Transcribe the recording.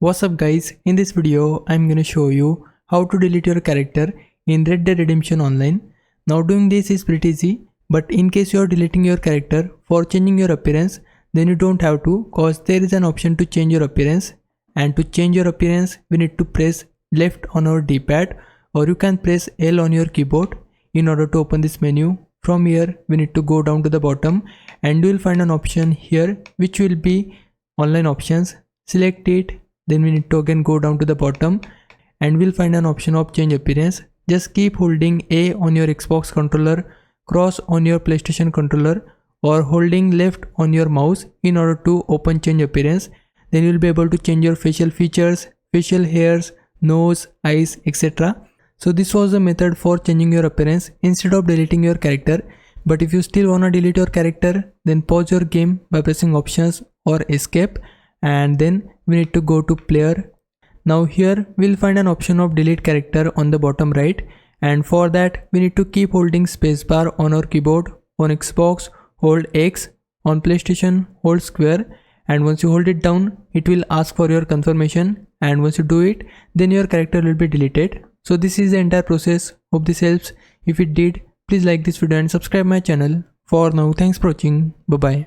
What's up guys, in this video I'm gonna show you how to delete your character in Red Dead Redemption Online. Now doing this is pretty easy, but in case you are deleting your character for changing your appearance, then you don't have to, cause there is an option to change your appearance. And to change your appearance we need to press left on our D-pad, or you can press L on your keyboard in order to open this menu. From here we need to go down to the bottom and you will find an option here which will be online options. Select it. Then we need to again go down to the bottom and we'll find an option of change appearance. Just keep holding A on your Xbox controller, cross on your PlayStation controller, or holding left on your mouse in order to open change appearance. Then you'll be able to change your facial features, facial hairs, nose, eyes, etc. So this was the method for changing your appearance instead of deleting your character. But if you still wanna delete your character, then pause your game by pressing options or escape, and then we need to go to player. Now here we'll find an option of delete character on the bottom right, and for that we need to keep holding spacebar on our keyboard. On Xbox hold X, on PlayStation hold square, and once you hold it down it will ask for your confirmation, and once you do it then your character will be deleted. So this is the entire process. Hope this helps. If it did, please like this video and subscribe my channel. For now, thanks for watching. Bye bye.